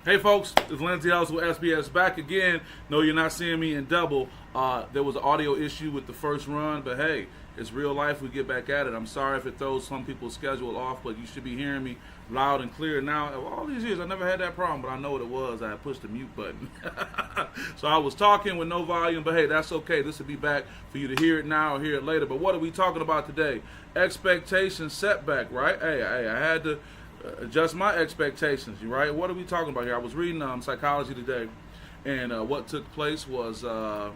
Hey folks, it's Lindsay Ellis with SPS back again. No, you're not seeing me in double. There was an audio issue with the first run, but hey, it's real life. We get back at it. I'm sorry if it throws some people's schedule off, but you should be hearing me loud and clear now. All these years, I never had that problem, but I know what it was. I pushed the mute button. So I was talking with no volume, but hey, that's okay. This will be back for you to hear it now or hear it later. But what are we talking about today? Expectation setback, right? Hey, I had to adjust my expectations, right? What are we talking about here? I was reading psychology today, and what took place was, well,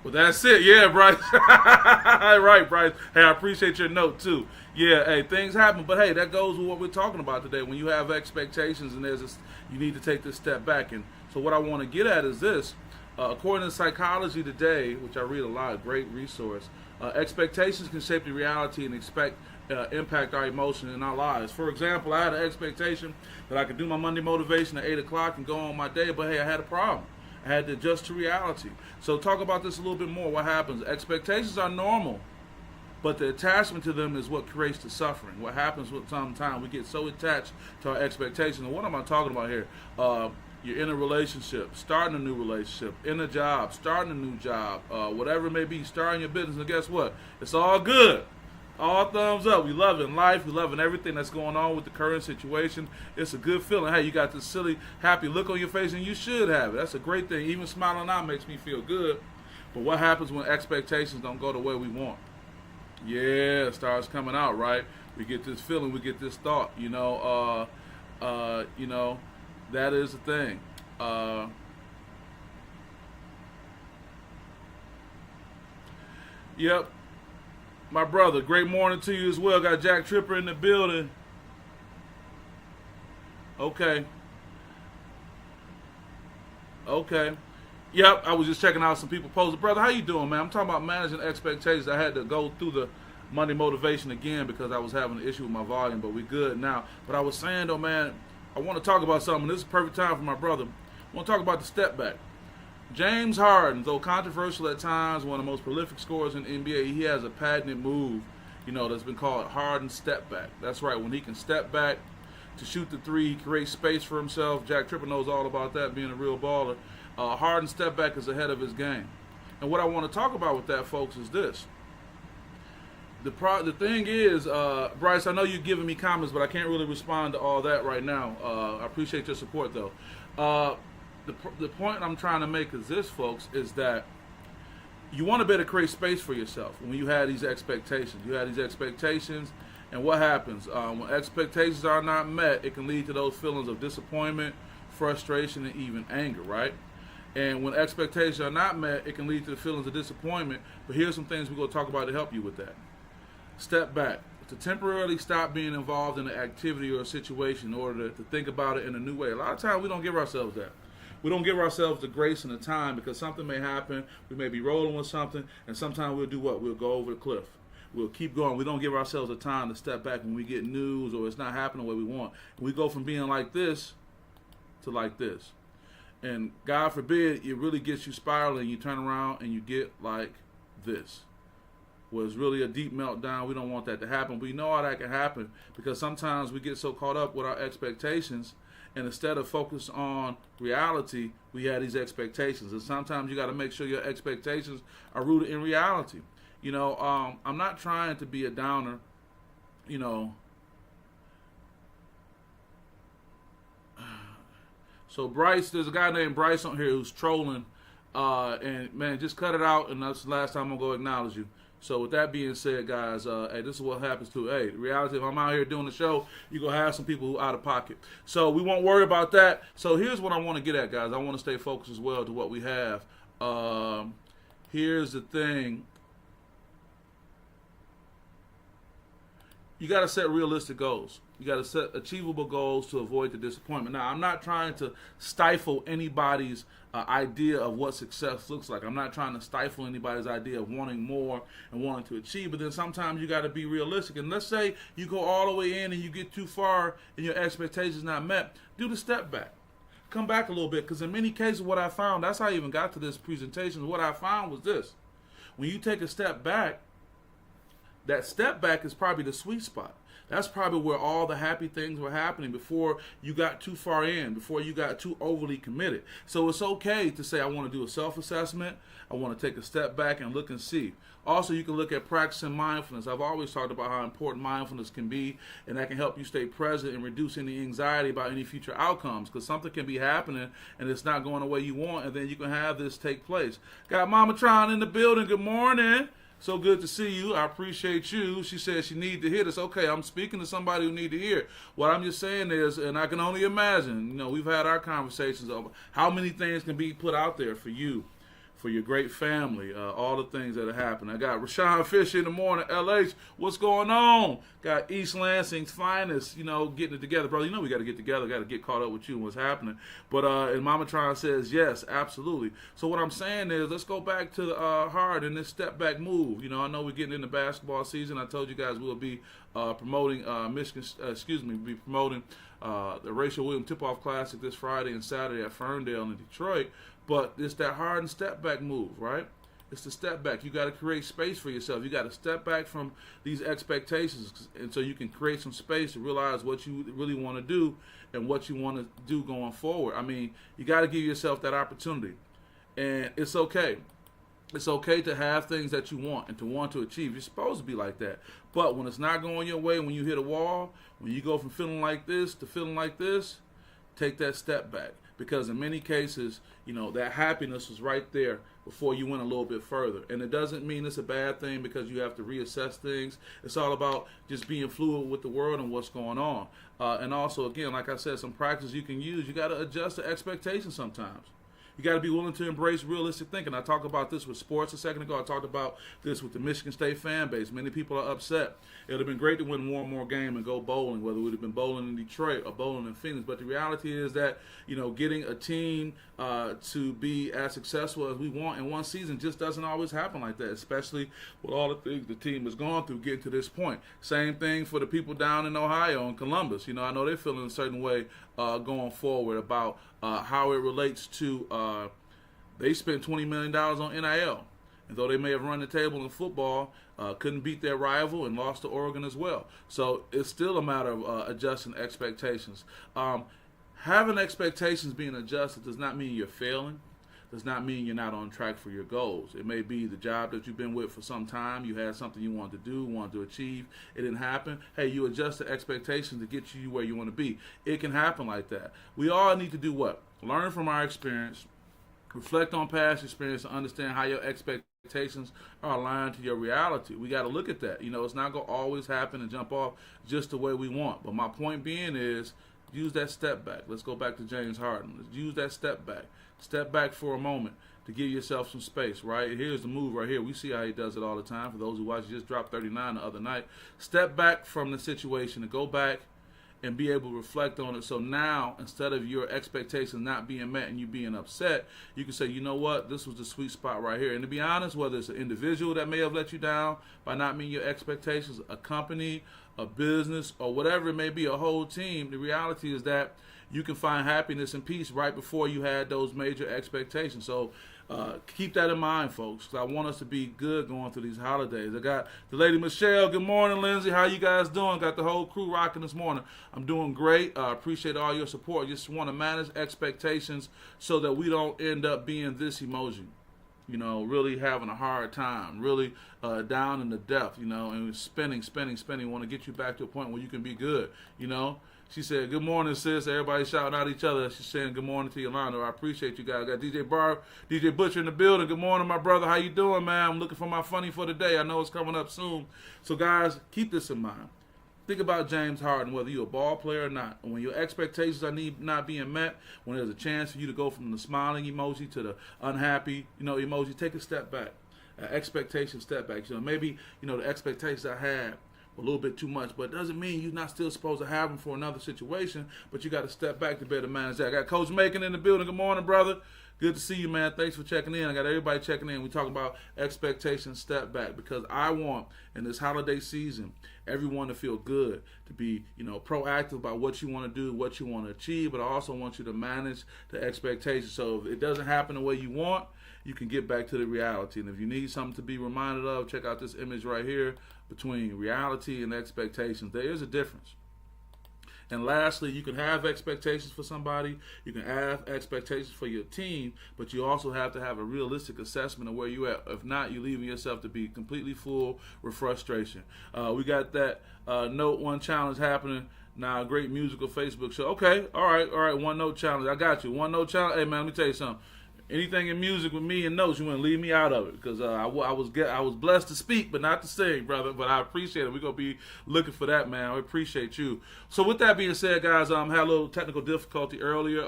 that's it. Yeah, Bryce. Right, Bryce. Hey, I appreciate your note, too. Yeah, hey, things happen, but hey, that goes with what we're talking about today. When you have expectations and you need to take this step back. And so what I want to get at is this. According to Psychology Today, which I read a lot, great resource, expectations can shape the reality and impact our emotion in our lives. For example, I had an expectation that I could do my Monday motivation at 8 o'clock and go on my day, but hey, I had a problem. I had to adjust to reality. So talk about this a little bit more. What happens? Expectations are normal, but the attachment to them is what creates the suffering. What happens with sometimes we get so attached to our expectations. And what am I talking about here? You're in a relationship, starting a new relationship, in a job, starting a new job, whatever it may be, starting your business, and guess what? It's all good. All thumbs up. We loving life. We loving everything that's going on with the current situation. It's a good feeling. Hey, you got this silly, happy look on your face, and you should have it. That's a great thing. Even smiling out makes me feel good. But what happens when expectations don't go the way we want? Yeah, it starts coming out, right? We get this feeling. We get this thought. That is the thing. Yep. My brother, great morning to you as well. Got Jack Tripper in the building. Okay. Yep, I was just checking out some people posted. Brother, how you doing, man? I'm talking about managing expectations. I had to go through the Monday motivation again because I was having an issue with my volume, but we good now. But I was saying, though, man, I want to talk about something. This is a perfect time for my brother. I want to talk about the step back. James Harden, though controversial at times, one of the most prolific scorers in the NBA, he has a patented move, that's been called Harden step back. That's right. When he can step back to shoot the three, he creates space for himself. Jack Tripper knows all about that, being a real baller. Harden step back is ahead of his game. And what I want to talk about with that, folks, is this. The thing is, Bryce, I know you're giving me comments, but I can't really respond to all that right now. I appreciate your support, though. The point I'm trying to make is this, folks, is that you want to better create space for yourself when you have these expectations. You have these expectations, and what happens? When expectations are not met, it can lead to those feelings of disappointment, frustration, and even anger, right? And when expectations are not met, it can lead to the feelings of disappointment. But here's some things we're going to talk about to help you with that. Step back. To temporarily stop being involved in an activity or a situation in order to think about it in a new way. A lot of times we don't give ourselves that. We don't give ourselves the grace and the time because something may happen. We may be rolling with something, and sometimes we'll do what? We'll go over the cliff. We'll keep going. We don't give ourselves the time to step back when we get news or it's not happening the way we want. We go from being like this to like this. And God forbid, it really gets you spiraling. You turn around and you get like this. Where it's really a deep meltdown. We don't want that to happen. We know how that can happen because sometimes we get so caught up with our expectations, and instead of focus on reality, we have these expectations. And sometimes you got to make sure your expectations are rooted in reality. I'm not trying to be a downer. So Bryce, there's a guy named Bryce on here who's trolling. And man, just cut it out. And that's the last time I'm going to acknowledge you. So with that being said, guys, hey, this is what happens to, hey, the reality, if I'm out here doing the show, you're going to have some people who are out of pocket. So we won't worry about that. So here's what I want to get at, guys. I want to stay focused as well to what we have. Here's the thing. You got to set realistic goals. You got to set achievable goals to avoid the disappointment. Now, I'm not trying to stifle anybody's idea of what success looks like. I'm not trying to stifle anybody's idea of wanting more and wanting to achieve. But then sometimes you got to be realistic. And let's say you go all the way in and you get too far and your expectations not met. Do the step back. Come back a little bit. Because in many cases, what I found, that's how I even got to this presentation. What I found was this. When you take a step back, that step back is probably the sweet spot. That's probably where all the happy things were happening before you got too far in, before you got too overly committed. So it's okay to say, I want to do a self-assessment. I want to take a step back and look and see. Also, you can look at practicing mindfulness. I've always talked about how important mindfulness can be, and that can help you stay present and reduce any anxiety about any future outcomes, because something can be happening and it's not going the way you want, and then you can have this take place. Got Mama Tron in the building. Good morning. So good to see you. I appreciate you. She said she need to hear this. Okay, I'm speaking to somebody who need to hear. What I'm just saying is, and I can only imagine, we've had our conversations over how many things can be put out there for you, for your great family, all the things that have happened. I got Rashawn Fisher in the morning, LH, what's going on? Got East Lansing's finest, getting it together. Brother, we got to get together, got to get caught up with you and what's happening. But, and Mama Tron says, yes, absolutely. So what I'm saying is, let's go back to the heart and this step back move. I know we're getting into basketball season. I told you guys we'll be promoting the Rachel Williams Tip-Off Classic this Friday and Saturday at Ferndale in Detroit. But it's that hard and step back move, right? It's the step back. You got to create space for yourself. You got to step back from these expectations, and so you can create some space to realize what you really want to do and what you want to do going forward. I mean, you got to give yourself that opportunity, and it's okay. It's okay to have things that you want and to want to achieve. You're supposed to be like that. But when it's not going your way, when you hit a wall, when you go from feeling like this to feeling like this, take that step back. Because in many cases, that happiness was right there before you went a little bit further. And it doesn't mean it's a bad thing because you have to reassess things. It's all about just being fluid with the world and what's going on. And also, again, like I said, some practice you can use. You got to adjust the expectations sometimes. You got to be willing to embrace realistic thinking. I talked about this with sports a second ago. I talked about this with the Michigan State fan base. Many people are upset. It would have been great to win one more game and go bowling, whether it would have been bowling in Detroit or bowling in Phoenix. But the reality is that, getting a team to be as successful as we want in one season just doesn't always happen like that, especially with all the things the team has gone through getting to this point. Same thing for the people down in Ohio and Columbus. I know they're feeling a certain way going forward about how it relates to they spent $20 million on NIL. And though they may have run the table in football, couldn't beat their rival and lost to Oregon as well. So it's still a matter of adjusting expectations. Having expectations being adjusted does not mean you're failing. Does not mean you're not on track for your goals. It may be the job that you've been with for some time. You had something you wanted to do, wanted to achieve. It didn't happen. Hey, you adjust the expectations to get you where you want to be. It can happen like that. We all need to do what? Learn from our experience, reflect on past experience, and understand how your expectations are aligned to your reality. We got to look at that. It's not going to always happen and jump off just the way we want. But my point being is, use that step back. Let's go back to James Harden. Let's use that step back. Step back for a moment to give yourself some space, right? Here's the move right here. We see how he does it all the time. For those who watch, he just dropped 39 the other night. Step back from the situation and go back and be able to reflect on it. So now, instead of your expectations not being met and you being upset, you can say, you know what, this was the sweet spot right here. And to be honest, whether it's an individual that may have let you down by not meeting your expectations, a company, a business, or whatever it may be, a whole team, the reality is that you can find happiness and peace right before you had those major expectations. So keep that in mind, folks, because I want us to be good going through these holidays. I got the lady Michelle. Good morning, Lindsay. How you guys doing? Got the whole crew rocking this morning. I'm doing great. Appreciate all your support. Just want to manage expectations so that we don't end up being this emoji. Really having a hard time, really down in the depth, and spinning. Want to get you back to a point where you can be good, She said, good morning, sis. Everybody shouting out each other. She's saying good morning to Yolanda. I appreciate you guys. Got DJ Butcher in the building. Good morning, my brother. How you doing, man? I'm looking for my funny for the day. I know it's coming up soon. So, guys, keep this in mind. Think about James Harden, whether you're a ball player or not. When your expectations are not being met, when there's a chance for you to go from the smiling emoji to the unhappy, emoji, take a step back. Expectation step back. Maybe, the expectations I had a little bit too much, but it doesn't mean you're not still supposed to have them for another situation, but you got to step back to better manage that. I got Coach Macon in the building. Good morning, brother. Good to see you, man. Thanks for checking in. I got everybody checking in. We talking about expectations, step back, because I want, in this holiday season, everyone to feel good, to be, proactive about what you want to do, what you want to achieve, but I also want you to manage the expectations. So if it doesn't happen the way you want, you can get back to the reality. And if you need something to be reminded of, check out this image right here. between reality and expectations. There is a difference. And lastly, you can have expectations for somebody, you can have expectations for your team, but you also have to have a realistic assessment of where you're at. If not, you're leaving yourself to be completely full with frustration. We got that Note 1 challenge happening now, a great musical Facebook show. Okay, all right, One Note challenge. I got you. One Note challenge. Hey, man, let me tell you something. Anything in music with me and notes, you want to leave me out of it, because I was blessed to speak, but not to sing, brother. But I appreciate it. We're gonna be looking for that, man. I appreciate you. So with that being said, guys, had a little technical difficulty earlier.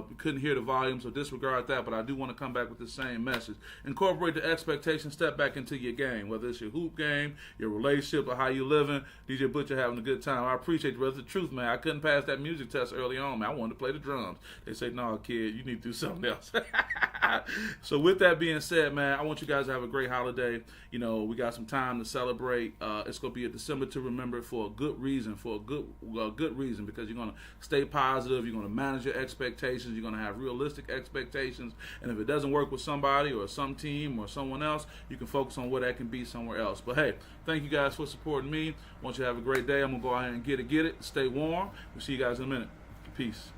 We couldn't hear the volume, so disregard that. But I do want to come back with the same message. Incorporate the expectation. Step back into your game, whether it's your hoop game, your relationship, or how you living. DJ Butcher having a good time. I appreciate you, brother. It's the truth, man. I couldn't pass that music test early on, man. I wanted to play the drums. They say, no, kid, you need to do something else. So with that being said, man, I want you guys to have a great holiday. You know, we got some time to celebrate. It's going to be a December to remember for a good reason, because you're going to stay positive. You're going to manage your expectations. You're going to have realistic expectations. And if it doesn't work with somebody or some team or someone else, you can focus on what that can be somewhere else. But hey, thank you guys for supporting me. I want you to have a great day. I'm going to go ahead and get it. Stay warm. We'll see you guys in a minute. Peace.